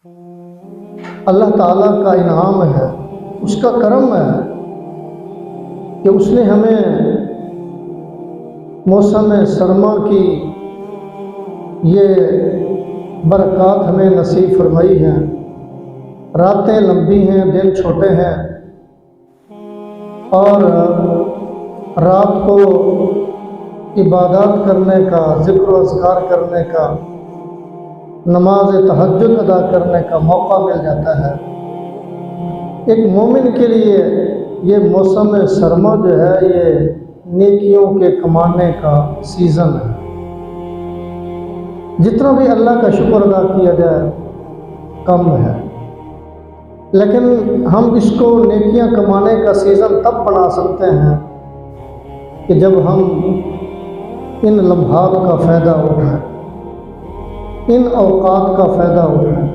اللہ تعالیٰ کا انعام ہے، اس کا کرم ہے کہ اس نے ہمیں موسم سرما کی یہ برکات ہمیں نصیب فرمائی ہیں۔ راتیں لمبی ہیں، دن چھوٹے ہیں، اور رات کو عبادات کرنے کا، ذکر و اذکار کرنے کا، نماز تہجد ادا کرنے کا موقع مل جاتا ہے۔ ایک مومن کے لیے یہ موسم سرما جو ہے یہ نیکیوں کے کمانے کا سیزن ہے۔ جتنا بھی اللہ کا شکر ادا کیا جائے کم ہے، لیکن ہم اس کو نیکیاں کمانے کا سیزن تب بنا سکتے ہیں کہ جب ہم ان لمحات کا فائدہ اٹھائیں، ان اوقات کا فائدہ اٹھائیں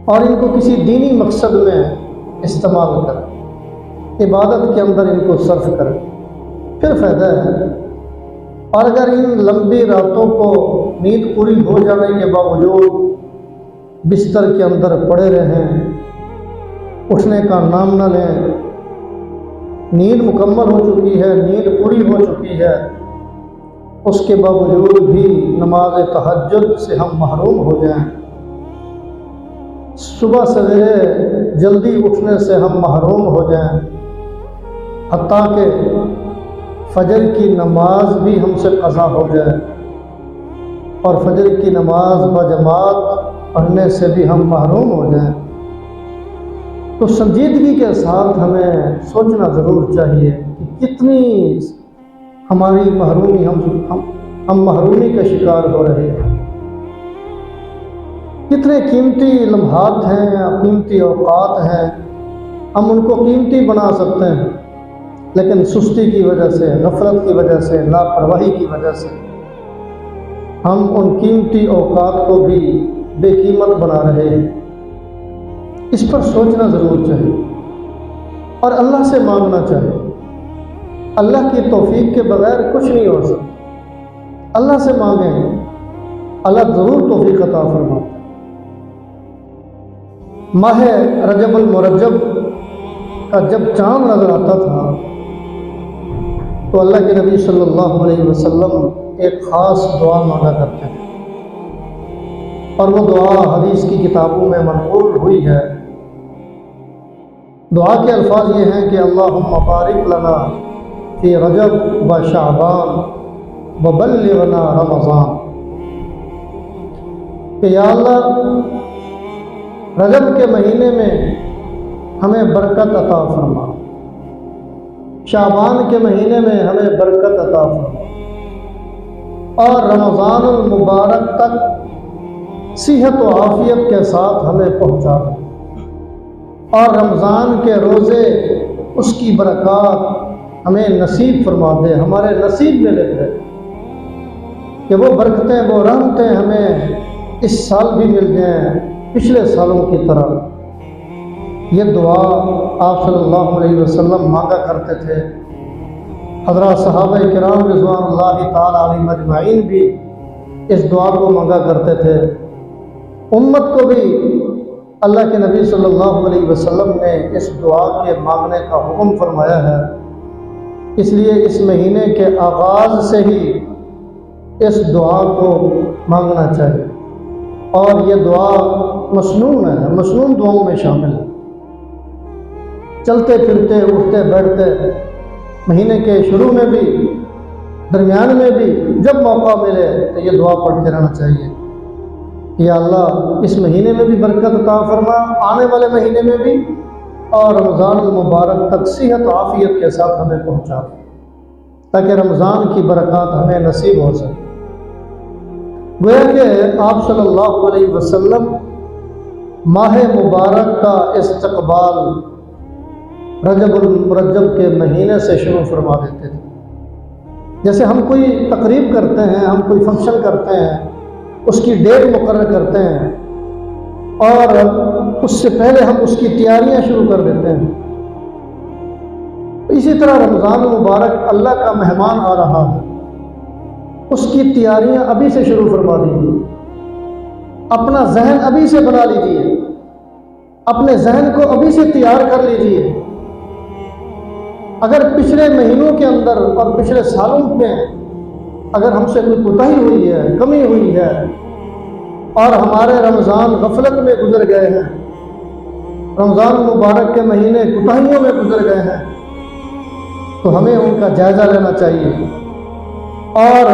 اور ان کو کسی دینی مقصد میں استعمال کریں، عبادت کے اندر ان کو صرف کریں، پھر فائدہ ہے۔ اور اگر ان لمبی راتوں کو نیند پوری ہو جانے کے باوجود بستر کے اندر پڑے رہیں، اٹھنے کا نام نہ لیں، نیند مکمل ہو چکی ہے، نیند پوری ہو چکی ہے، اس کے باوجود بھی نماز تہجد سے ہم محروم ہو جائیں، صبح سویرے جلدی اٹھنے سے ہم محروم ہو جائیں، حتیٰ کہ فجر کی نماز بھی ہم سے قضا ہو جائے اور فجر کی نماز بجماعت پڑھنے سے بھی ہم محروم ہو جائیں، تو سنجیدگی کے ساتھ ہمیں سوچنا ضرور چاہیے کہ کتنی ہماری محرومی ہم محرومی کا شکار ہو رہے ہیں، کتنے قیمتی لمحات ہیں، قیمتی اوقات ہیں، ہم ان کو قیمتی بنا سکتے ہیں، لیکن سستی کی وجہ سے، غفلت کی وجہ سے، لاپرواہی کی وجہ سے ہم ان قیمتی اوقات کو بھی بے قیمت بنا رہے ہیں۔ اس پر سوچنا ضرور چاہیے اور اللہ سے مانگنا چاہیے۔ اللہ کی توفیق کے بغیر کچھ نہیں ہو سکتا۔ اللہ سے مانگیں، اللہ ضرور توفیق عطا فرماتا ہے۔ ماہ رجب المرجب کا جب چاند نظر آتا تھا تو اللہ کے نبی صلی اللہ علیہ وسلم ایک خاص دعا مانگا کرتے ہیں، اور وہ دعا حدیث کی کتابوں میں منقول ہوئی ہے۔ دعا کے الفاظ یہ ہیں کہ اللہم بارک لنا فی رجب و شعبان وبلغنا رمضان، کہ یا اللہ رجب کے مہینے میں ہمیں برکت عطا فرما، شعبان کے مہینے میں ہمیں برکت عطا فرما، اور رمضان المبارک تک صحت و عافیت کے ساتھ ہمیں پہنچا دے، اور رمضان کے روزے اس کی برکات ہمیں نصیب فرما دے، ہمارے نصیب میں لکھ دے کہ وہ برکتیں، وہ رحمتیں ہمیں اس سال بھی مل جائیں پچھلے سالوں کی طرح۔ یہ دعا آپ صلی اللہ علیہ وسلم مانگا کرتے تھے، حضرات صحابہ کرام رضوان اللہ تعالی علیہم اجمعین بھی اس دعا کو مانگا کرتے تھے۔ امت کو بھی اللہ کے نبی صلی اللہ علیہ وسلم نے اس دعا کے مانگنے کا حکم فرمایا ہے، اس لیے اس مہینے کے آغاز سے ہی اس دعا کو مانگنا چاہیے، اور یہ دعا مسنون ہے، مسنون دعاؤں میں شامل ہے۔ چلتے پھرتے، اٹھتے بیٹھتے، مہینے کے شروع میں بھی، درمیان میں بھی، جب موقع ملے تو یہ دعا پڑھتے رہنا چاہیے کہ یا اللہ اس مہینے میں بھی برکت عطا فرما، آنے والے مہینے میں بھی، اور رمضان المبارک تک صحت و عافیت کے ساتھ ہمیں پہنچا دے تاکہ رمضان کی برکات ہمیں نصیب ہو سکے۔ گویا کہ آپ صلی اللہ علیہ وسلم ماہ مبارک کا استقبال رجب المرجب کے مہینے سے شروع فرما دیتے تھے۔ جیسے ہم کوئی تقریب کرتے ہیں، ہم کوئی فنکشن کرتے ہیں، اس کی ڈیٹ مقرر کرتے ہیں اور اس سے پہلے ہم اس کی تیاریاں شروع کر دیتے ہیں، اسی طرح رمضان المبارک اللہ کا مہمان آ رہا ہے، اس کی تیاریاں ابھی سے شروع فرما دیجیے۔ اپنا ذہن ابھی سے بنا لیجئے، اپنے ذہن کو ابھی سے تیار کر لیجئے۔ اگر پچھلے مہینوں کے اندر اور پچھلے سالوں میں اگر ہم سے کوئی کوتاہی ہوئی ہے، کمی ہوئی ہے، اور ہمارے رمضان غفلت میں گزر گئے ہیں، رمضان مبارک کے مہینے کوتاہیوں میں گزر گئے ہیں، تو ہمیں ان کا جائزہ لینا چاہیے اور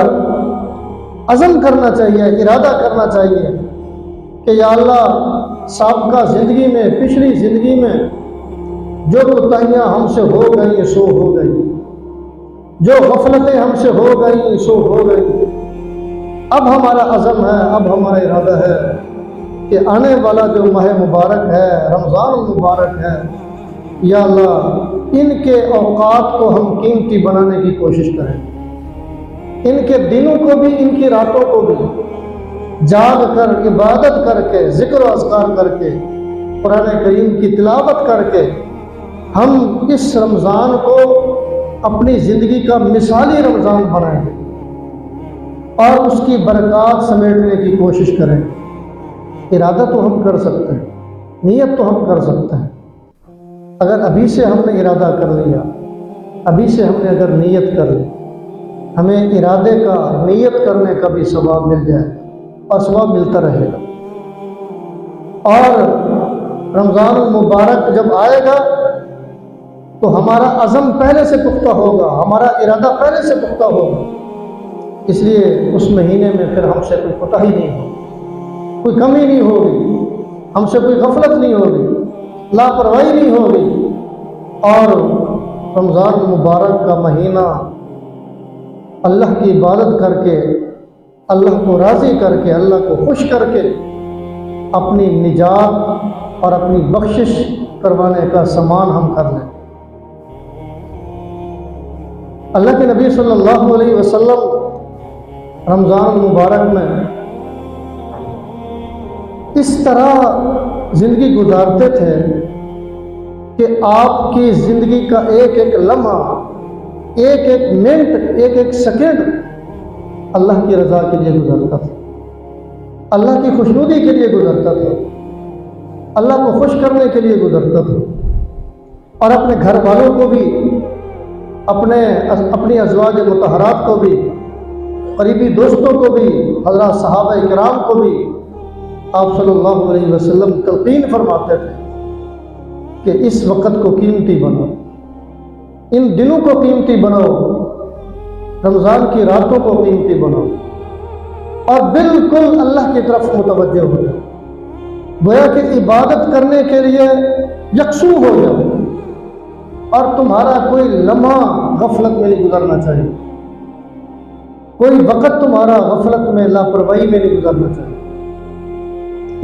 عزم کرنا چاہیے، ارادہ کرنا چاہیے کہ یا اللہ سابقہ زندگی میں، پچھلی زندگی میں جو کوتاہیاں ہم سے ہو گئیں سو ہو گئی، جو غفلتیں ہم سے ہو گئیں سو ہو گئی۔ اب ہمارا عزم ہے، اب ہمارا ارادہ ہے کہ آنے والا جو ماہ مبارک ہے، رمضان المبارک ہے، یا اللہ ان کے اوقات کو ہم قیمتی بنانے کی کوشش کریں، ان کے دنوں کو بھی، ان کی راتوں کو بھی جاگ کر، عبادت کر کے، ذکر و اذکار کر کے، قرآن کریم کی تلاوت کر کے ہم اس رمضان کو اپنی زندگی کا مثالی رمضان بنائیں اور اس کی برکات سمیٹنے کی کوشش کریں۔ ارادہ تو ہم کر سکتے ہیں، نیت تو ہم کر سکتے ہیں۔ اگر ابھی سے ہم نے ارادہ کر لیا، ابھی سے ہم نے اگر نیت کر لی، ہمیں ارادے کا، نیت کرنے کا بھی ثواب مل جائے اور ثواب ملتا رہے گا۔ اور رمضان المبارک جب آئے گا تو ہمارا عزم پہلے سے پختہ ہوگا، ہمارا ارادہ پہلے سے پختہ ہوگا، اس لیے اس مہینے میں پھر ہم سے کوئی کوتاہی نہیں ہوگی، کوئی کمی نہیں ہوگی، ہم سے کوئی غفلت نہیں ہوگی، لاپرواہی نہیں ہوگی۔ اور رمضان المبارک کا مہینہ اللہ کی عبادت کر کے، اللہ کو راضی کر کے، اللہ کو خوش کر کے اپنی نجات اور اپنی بخشش کروانے کا سامان ہم کر لیں۔ اللہ کے نبی صلی اللہ علیہ وسلم رمضان المبارک میں اس طرح زندگی گزارتے تھے کہ آپ کی زندگی کا ایک ایک لمحہ، ایک ایک منٹ، ایک ایک سیکنڈ اللہ کی رضا کے لیے گزرتا تھا، اللہ کی خوشنودی کے لیے گزرتا تھا، اللہ کو خوش کرنے کے لیے گزرتا تھا، اور اپنے گھر والوں کو بھی، اپنی ازواج مطہرات کو بھی، قریبی دوستوں کو بھی، حضرات صحابہ کرام کو بھی آپ صلی اللہ علیہ وسلم تلقین فرماتے تھے کہ اس وقت کو قیمتی بناؤ، ان دنوں کو قیمتی بناؤ، رمضان کی راتوں کو قیمتی بناؤ، اور بالکل اللہ کی طرف متوجہ ہو جاؤ، گویا کہ عبادت کرنے کے لیے یکسو ہو جاؤ، اور تمہارا کوئی لمحہ غفلت میں نہیں گزرنا چاہیے، کوئی وقت تمہارا غفلت میں، لاپرواہی میں نہیں گزرنا چاہیے۔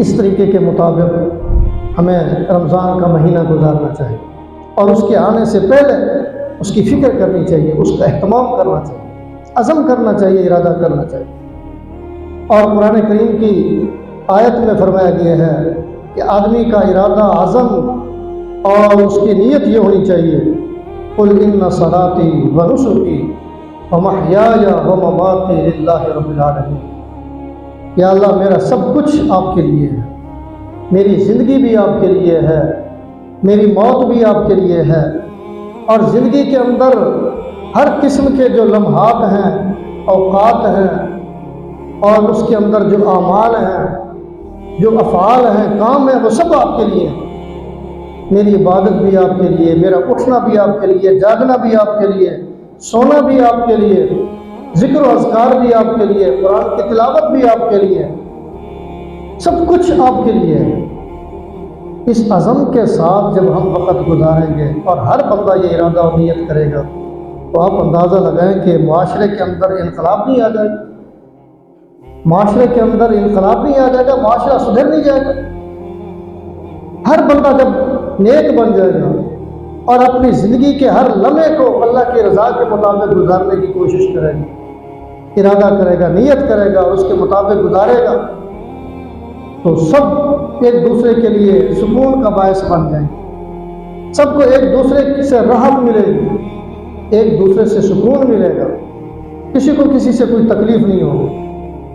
اس طریقے کے مطابق ہمیں رمضان کا مہینہ گزارنا چاہیے، اور اس کے آنے سے پہلے اس کی فکر کرنی چاہیے، اس کا اہتمام کرنا چاہیے، عزم کرنا چاہیے، ارادہ کرنا چاہیے۔ اور قرآن کریم کی آیت میں فرمایا گیا ہے کہ آدمی کا ارادہ، عزم اور اس کی نیت یہ ہونی چاہیے، قُلْ إِنَّ صَلَاتِي وَنُسُكِي وَمَحْيَايَ وَمَمَاتِي لِلَّهِ رَبِّ الْعَالَمِينَ۔ یا اللہ میرا سب کچھ آپ کے لیے ہے، میری زندگی بھی آپ کے لیے ہے، میری موت بھی آپ کے لیے ہے، اور زندگی کے اندر ہر قسم کے جو لمحات ہیں، اوقات ہیں، اور اس کے اندر جو اعمال ہیں، جو افعال ہیں، کام ہیں، وہ سب آپ کے لیے ہیں۔ میری عبادت بھی آپ کے لیے، میرا اٹھنا بھی آپ کے لیے، جاگنا بھی آپ کے لیے، سونا بھی آپ کے لیے، ذکر و اذکار بھی آپ کے لیے، قرآن کی تلاوت بھی آپ کے لیے، سب کچھ آپ کے لیے ہے۔ اس عزم کے ساتھ جب ہم وقت گزاریں گے اور ہر بندہ یہ ارادہ اور نیت کرے گا، تو آپ اندازہ لگائیں کہ معاشرے کے اندر انقلاب نہیں آ جائے گا، معاشرے کے اندر انقلاب نہیں آ جائے گا، معاشرہ سدھر نہیں جائے گا۔ ہر بندہ جب نیک بن جائے گا اور اپنی زندگی کے ہر لمحے کو اللہ کی رضا کے مطابق گزارنے کی کوشش کرے گا، ارادہ کرے گا، نیت کرے گا، اس کے مطابق گزارے گا، تو سب ایک دوسرے کے لیے سکون کا باعث بن جائیں گے، سب کو ایک دوسرے سے راحت ملے گی، ایک دوسرے سے سکون ملے گا، کسی کو کسی سے کوئی تکلیف نہیں ہوگی،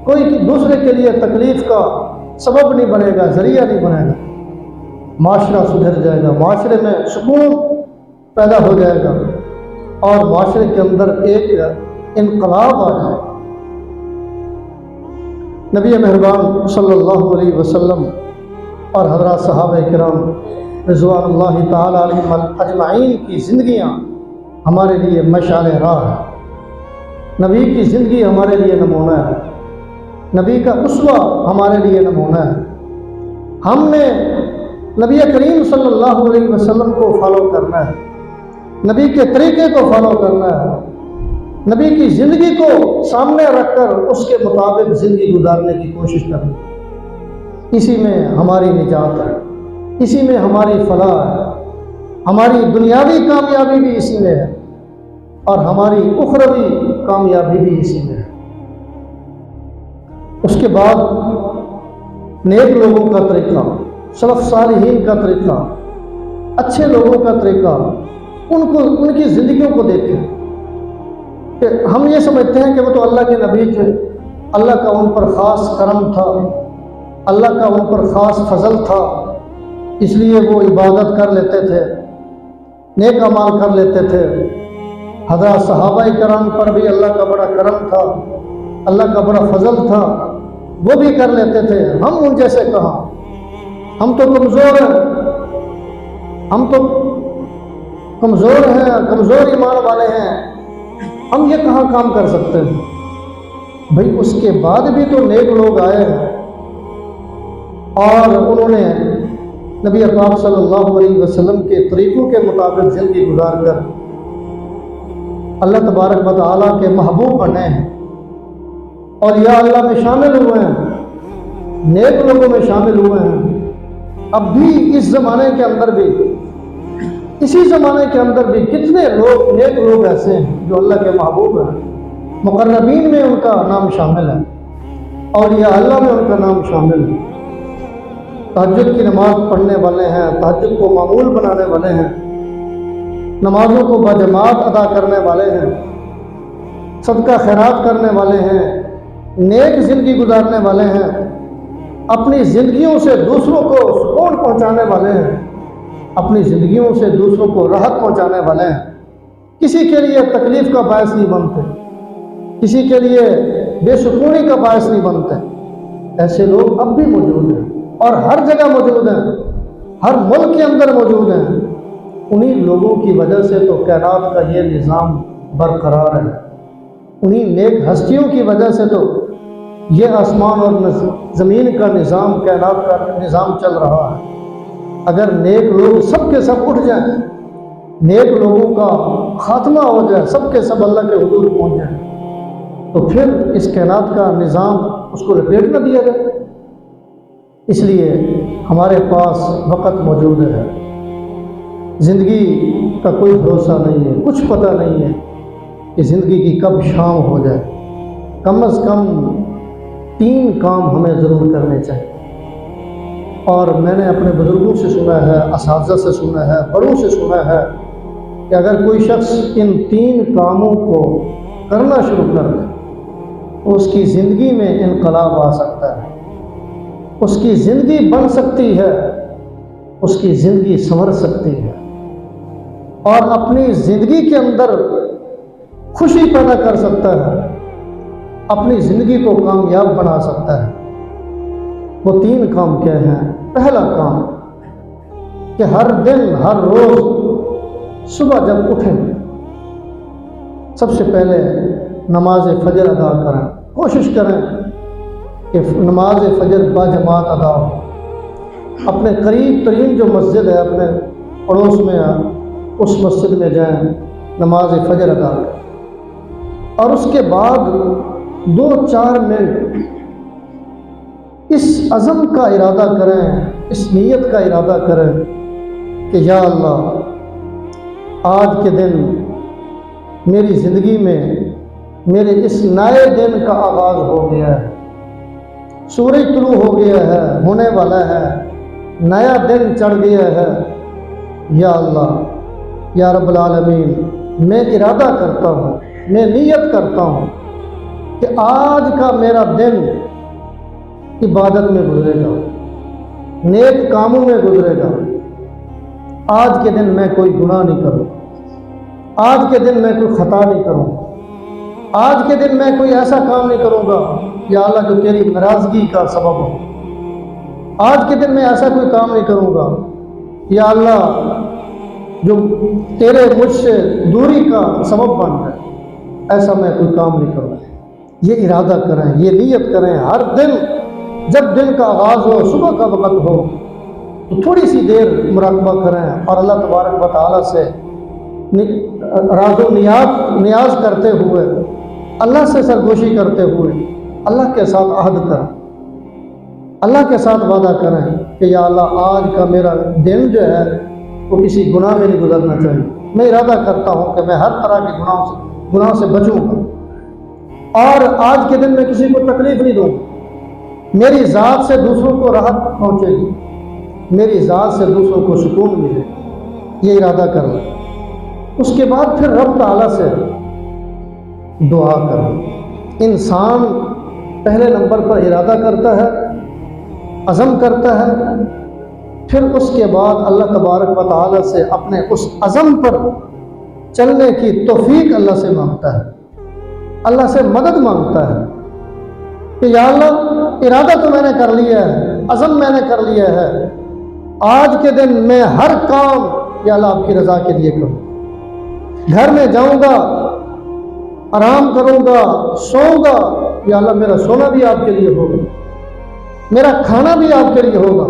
کوئی دوسرے کے لیے تکلیف کا سبب نہیں بنے گا، ذریعہ نہیں بنے گا، معاشرہ سدھر جائے گا، معاشرے میں سکون پیدا ہو جائے گا اور معاشرے کے اندر ایک انقلاب آ جائے گا۔ نبی مہربان صلی اللہ علیہ وسلم اور حضرات صحابہ کرام رضوان اللہ تعالی علیہم اجمعین کی زندگیاں ہمارے لیے مشعل راہ ہے۔ نبی کی زندگی ہمارے لیے نمونہ ہے، نبی کا اسوہ ہمارے لیے نمونہ ہے۔ ہم نے نبی کریم صلی اللہ علیہ وسلم کو فالو کرنا ہے، نبی کے طریقے کو فالو کرنا ہے، نبی کی زندگی کو سامنے رکھ کر اس کے مطابق زندگی گزارنے کی کوشش کرنی۔ اسی میں ہماری نجات ہے، اسی میں ہماری فلاح ہے، ہماری دنیاوی کامیابی بھی اسی میں ہے اور ہماری اخروی کامیابی بھی اسی میں ہے۔ اس کے بعد نیک لوگوں کا طریقہ، سلف صالحین کا طریقہ، اچھے لوگوں کا طریقہ، ان کی زندگیوں کو دیکھیں کہ ہم یہ سمجھتے ہیں کہ وہ تو اللہ کے نبی تھے، اللہ کا ان پر خاص کرم تھا، اللہ کا ان پر خاص فضل تھا، اس لیے وہ عبادت کر لیتے تھے، نیک اعمال کر لیتے تھے۔ حضرات صحابہ کرام پر بھی اللہ کا بڑا کرم تھا، اللہ کا بڑا فضل تھا، وہ بھی کر لیتے تھے۔ ہم ان جیسے کہاں، ہم تو کمزور ہیں، ہم تو کمزور ہیں، کمزور ایمان والے ہیں، ہم یہ کہاں کام کر سکتے ہیں؟ بھئی اس کے بعد بھی تو نیک لوگ آئے ہیں اور انہوں نے نبی پاک صلی اللہ علیہ وسلم کے طریقوں کے مطابق زندگی گزار کر اللہ تبارک و تعالیٰ کے محبوب بنے ہیں اور یا اللہ میں شامل ہوئے ہیں، نیک لوگوں میں شامل ہوئے ہیں۔ اب بھی اس زمانے کے اندر بھی، اسی زمانے کے اندر بھی کتنے لوگ نیک لوگ ایسے ہیں جو اللہ کے محبوب ہیں، مقربین میں ان کا نام شامل ہے اور یا اللہ میں ان کا نام شامل ہے، تہجد کی نماز پڑھنے والے ہیں، تہجد کو معمول بنانے والے ہیں، نمازوں کو باجماعت ادا کرنے والے ہیں، صدقہ خیرات کرنے والے ہیں، نیک زندگی گزارنے والے ہیں، اپنی زندگیوں سے دوسروں کو سکون پہنچانے والے ہیں، اپنی زندگیوں سے دوسروں کو راحت پہنچانے والے ہیں، کسی کے لیے تکلیف کا باعث نہیں بنتے، کسی کے لیے بے سکونی کا باعث نہیں بنتے۔ ایسے لوگ اب بھی موجود ہیں اور ہر جگہ موجود ہیں، ہر ملک کے اندر موجود ہیں۔ انہی لوگوں کی وجہ سے تو کائنات کا یہ نظام برقرار ہے، انہی نیک ہستیوں کی وجہ سے تو یہ آسمان اور زمین کا نظام، کائنات کا نظام چل رہا ہے۔ اگر نیک لوگ سب کے سب اٹھ جائیں، نیک لوگوں کا خاتمہ ہو جائے، سب کے سب اللہ کے حضور پہنچ جائیں، تو پھر اس کائنات کا نظام اس کو لپیٹ نہ دیا جائے۔ اس لیے ہمارے پاس وقت موجود ہے، زندگی کا کوئی بھروسہ نہیں ہے، کچھ پتہ نہیں ہے کہ زندگی کی کب شام ہو جائے۔ کم از کم 3 کام ہمیں ضرور کرنے چاہیے، اور میں نے اپنے بزرگوں سے سنا ہے، اساتذہ سے سنا ہے، بڑوں سے سنا ہے کہ اگر کوئی شخص ان 3 کاموں کو کرنا شروع کر دے تو اس کی زندگی میں انقلاب آ سکتا ہے، اس کی زندگی بن سکتی ہے، اس کی زندگی سنور سکتی ہے اور اپنی زندگی کے اندر خوشی پیدا کر سکتا ہے، اپنی زندگی کو کامیاب بنا سکتا ہے۔ وہ 3 کام کیا ہیں؟ پہلا کام کہ ہر دن، ہر روز صبح جب اٹھیں، سب سے پہلے نماز فجر ادا کریں، کوشش کریں کہ نماز فجر باجماعت ادا ہو۔ اپنے قریب ترین جو مسجد ہے اپنے پڑوس میں اس مسجد میں جائیں، نماز فجر ادا کریں، اور اس کے بعد 2-4 منٹ اس عزم کا ارادہ کریں، اس نیت کا ارادہ کریں کہ یا اللہ، آج کے دن میری زندگی میں میرے اس نئے دن کا آغاز ہو گیا ہے، سورج طلوع ہو گیا ہے، ہونے والا ہے، نیا دن چڑھ گیا ہے۔ یا اللہ، یا رب العالمین، میں ارادہ کرتا ہوں، میں نیت کرتا ہوں کہ آج کا میرا دن عبادت میں گزرے گا، نیک کاموں میں گزرے گا۔ آج کے دن میں کوئی گناہ نہیں کروں، آج کے دن میں کوئی خطا نہیں کروں، آج کے دن میں کوئی ایسا کام نہیں کروں گا یا اللہ جو تیری ناراضگی کا سبب ہو، آج کے دن میں ایسا کوئی کام نہیں کروں گا یا اللہ جو تیرے مجھ سے دوری کا سبب بن جائے، ایسا میں کوئی کام نہیں کروں۔ یہ ارادہ کریں، یہ نیت کریں، ہر دن جب دن کا آغاز ہو، صبح کا وقت ہو تو تھوڑی سی دیر مراقبہ کریں اور اللہ تبارک و تعالیٰ سے راز و نیاز کرتے ہوئے، اللہ سے سرگوشی کرتے ہوئے اللہ کے ساتھ عہد کریں، اللہ کے ساتھ وعدہ کریں کہ یا اللہ آج کا میرا دن جو ہے وہ کسی گناہ میں نہیں گزرنا چاہیے۔ میں ارادہ کرتا ہوں کہ میں ہر طرح کے گناہ سے بچوں گا اور آج کے دن میں کسی کو تکلیف نہیں دوں گا، میری ذات سے دوسروں کو راحت پہنچے گی، میری ذات سے دوسروں کو سکون ملے، یہ ارادہ کر لیں۔ اس کے بعد پھر رب تعالیٰ سے دعا کریں۔ انسان پہلے نمبر پر ارادہ کرتا ہے، عزم کرتا ہے، پھر اس کے بعد اللہ تبارک و تعالیٰ سے اپنے اس عزم پر چلنے کی توفیق اللہ سے مانگتا ہے، اللہ سے مدد مانگتا ہے کہ یا اللہ ارادہ تو میں نے کر لیا ہے، عزم میں نے کر لیا ہے، آج کے دن میں ہر کام یا اللہ آپ کی رضا کے لیے کروں، گھر میں جاؤں گا، آرام کروں گا، سوؤں گا، یا اللہ میرا سونا بھی آپ کے لیے ہوگا، میرا کھانا بھی آپ کے لیے ہوگا،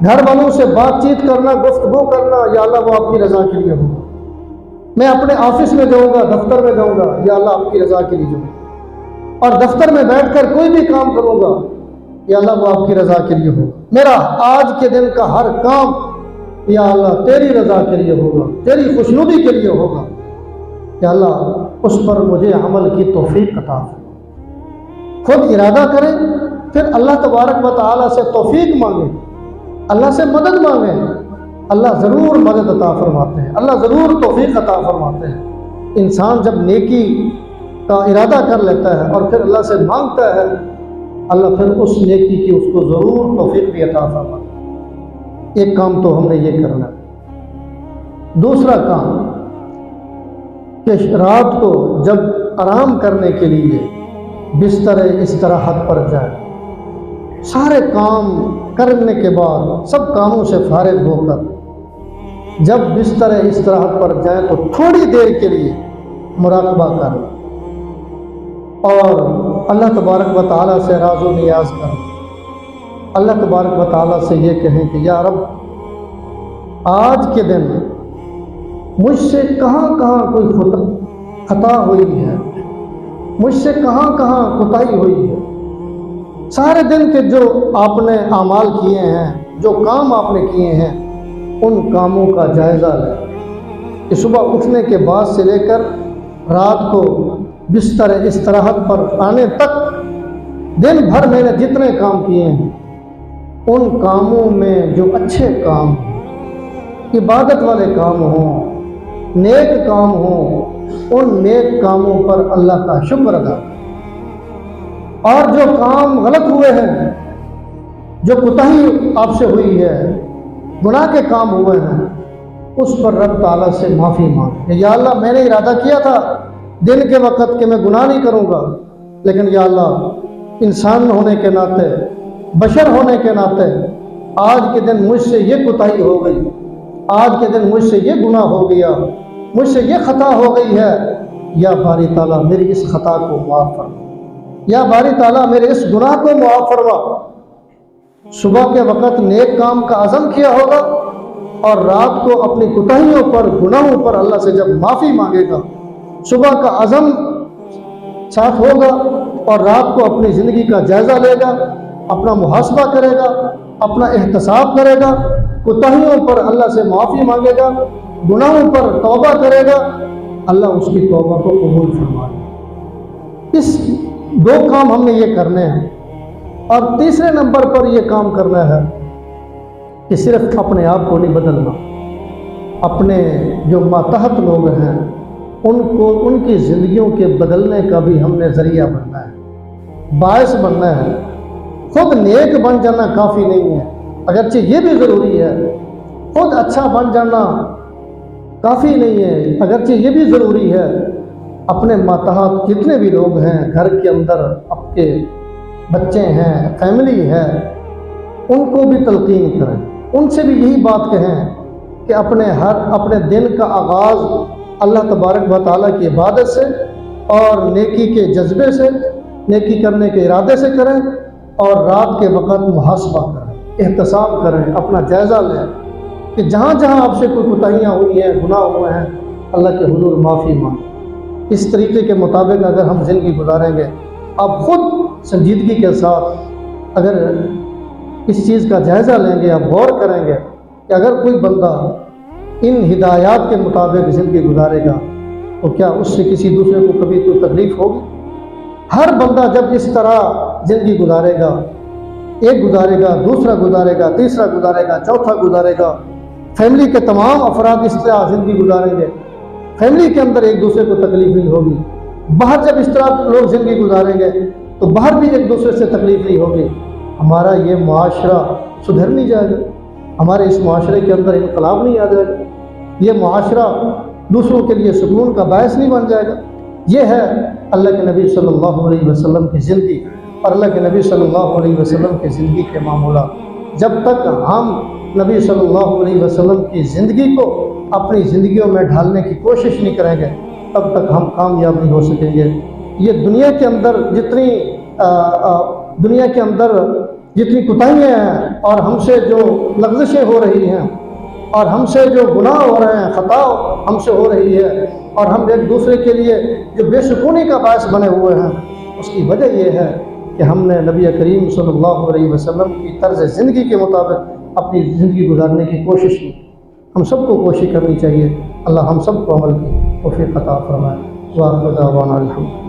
گھر والوں سے بات چیت کرنا، گفتگو کرنا، یا اللہ وہ آپ کی رضا کے لیے ہوگا، میں اپنے آفس میں جاؤں گا، دفتر میں جاؤں گا، یا اللہ آپ کی رضا کے لیے جاؤں گا، اور دفتر میں بیٹھ کر کوئی بھی کام کروں گا، یا اللہ وہ آپ کی رضا کے لیے ہوگا، میرا آج کے دن کا ہر کام یا اللہ تیری رضا کے لیے ہوگا، تیری خوشنودی کے لیے ہوگا، یا اللہ اس پر مجھے عمل کی توفیق عطا فرما۔ خود ارادہ کریں، پھر اللہ تبارک و تعالیٰ سے توفیق مانگیں، اللہ سے مدد مانگیں، اللہ ضرور مدد عطا فرماتے ہیں، اللہ ضرور توفیق عطا فرماتے ہیں۔ انسان جب نیکی کا ارادہ کر لیتا ہے اور پھر اللہ سے مانگتا ہے، اللہ پھر اس نیکی کی اس کو ضرور توفیق بھی عطا فرماتا ہے۔ ایک کام تو ہم نے یہ کرنا ہے۔ دوسرا کام کہ رات کو جب آرام کرنے کے لیے بستر استراحت پر جائے، سارے کام کرنے کے بعد سب کاموں سے فارغ ہو کر جب بستر استراحت پر جائیں تو تھوڑی دیر کے لیے مراقبہ کریں اور اللہ تبارک و تعالیٰ سے راز و نیاز کریں، اللہ تبارک و تعالیٰ سے یہ کہیں کہ یا رب آج کے دن مجھ سے کہاں کہاں کوئی خطا ہوئی ہے، مجھ سے کہاں کہاں کوتاہی ہوئی ہے، سارے دن کے جو آپ نے اعمال کیے ہیں، جو کام آپ نے کیے ہیں، ان کاموں کا جائزہ لیں کہ صبح اٹھنے کے بعد سے لے کر رات کو بستر استراحت پر آنے تک دن بھر میں نے جتنے کام کیے ہیں، ان کاموں میں جو اچھے کام ہوں، عبادت والے کام ہوں، نیک کام ہوں، ان نیک کاموں پر اللہ کا شکر ادا کریں، اور جو کام غلط ہوئے ہیں، جو کوتاہی آپ سے ہوئی ہے، گناہ کے کام ہوئے ہیں، اس پر رب تعالیٰ سے معافی مانگیں کہ یا اللہ میں نے ارادہ کیا تھا دن کے وقت کہ میں گناہ نہیں کروں گا، لیکن یا اللہ انسان ہونے کے ناطے، بشر ہونے کے ناطے آج کے دن مجھ سے یہ کوتاہی ہو گئی، آج کے دن مجھ سے یہ گناہ ہو گیا، مجھ سے یہ خطا ہو گئی ہے، یا باری تعالیٰ میری اس خطا کو معاف فرما، یا باری تعالیٰ میرے اس گناہ کو معاف فرما۔ صبح کے وقت نیک کام کا عزم کیا ہوگا اور رات کو اپنی کوتاہیوں پر، گناہوں پر اللہ سے جب معافی مانگے گا، صبح کا عزم ساتھ ہوگا اور رات کو اپنی زندگی کا جائزہ لے گا، اپنا محاسبہ کرے گا، اپنا احتساب کرے گا، کوتاہیوں پر اللہ سے معافی مانگے گا، گناہوں پر توبہ کرے گا، اللہ اس کی توبہ کو قبول فرمائے گا۔ اس دو کام ہم نے یہ کرنے ہیں، اور تیسرے نمبر پر یہ کام کرنا ہے کہ صرف اپنے آپ کو نہیں بدلنا، اپنے جو ماتحت لوگ ہیں ان کی زندگیوں کے بدلنے کا بھی ہم نے ذریعہ بننا ہے، باعث بننا ہے۔ خود نیک بن جانا کافی نہیں ہے، اگرچہ یہ بھی ضروری ہے، خود اچھا بن جانا کافی نہیں ہے، اگرچہ یہ بھی ضروری ہے، اپنے ماتحت جتنے بھی لوگ ہیں گھر کے اندر، آپ کے بچے ہیں، فیملی ہے، ان کو بھی تلقین کریں، ان سے بھی یہی بات کہیں کہ اپنے دن کا آغاز اللہ تبارک و تعالیٰ کی عبادت سے اور نیکی کے جذبے سے، نیکی کرنے کے ارادے سے کریں، اور رات کے وقت محاسبہ کریں، احتساب کریں، اپنا جائزہ لیں کہ جہاں جہاں آپ سے کوئی کوتاہیاں ہوئی ہیں، گناہ ہوئے ہیں، اللہ کے حضور معافی مانگیں۔ اس طریقے کے مطابق اگر ہم زندگی گزاریں گے، آپ خود سنجیدگی کے ساتھ اگر اس چیز کا جائزہ لیں گے، آپ غور کریں گے کہ اگر کوئی بندہ ان ہدایات کے مطابق زندگی گزارے گا تو کیا اس سے کسی دوسرے کو کبھی کوئی تکلیف ہوگی؟ ہر بندہ جب اس طرح زندگی گزارے گا، ایک گزارے گا، دوسرا گزارے گا، تیسرا گزارے گا، چوتھا گزارے گا، فیملی کے تمام افراد اس طرح زندگی گزاریں گے، فیملی کے اندر ایک دوسرے کو تکلیف نہیں ہوگی، باہر جب اس طرح لوگ زندگی گزاریں گے تو باہر بھی ایک دوسرے سے تکلیف نہیں ہوگی، ہمارا یہ معاشرہ سدھر نہیں جائے گا، ہمارے اس معاشرے کے اندر انقلاب نہیں آ جائے گا، یہ معاشرہ دوسروں کے لیے سکون کا باعث نہیں بن جائے گا۔ یہ ہے اللہ کے نبی صلی اللہ علیہ وسلم کی زندگی اور اللہ کے نبی صلی اللہ علیہ وسلم کی زندگی کے معمولات۔ جب تک ہم نبی صلی اللہ علیہ وسلم کی زندگی کو اپنی زندگیوں میں ڈھالنے کی کوشش نہیں کریں گے تب تک ہم کامیاب نہیں ہو سکیں گے۔ یہ دنیا کے اندر جتنی کوتاہیاں ہیں اور ہم سے جو لغزشیں ہو رہی ہیں اور ہم سے جو گناہ ہو رہے ہیں، خطا ہم سے ہو رہی ہے، اور ہم ایک دوسرے کے لیے جو بے سکونی کا باعث بنے ہوئے ہیں، اس کی وجہ یہ ہے کہ ہم نے نبی کریم صلی اللہ علیہ وسلم کی طرز زندگی کے مطابق اپنی زندگی گزارنے کی کوشش کی۔ ہم سب کو کوشش کرنی چاہیے، اللہ ہم سب کو عمل کی توفیق عطا فرمائے۔ وآخر دعوانا الحمد۔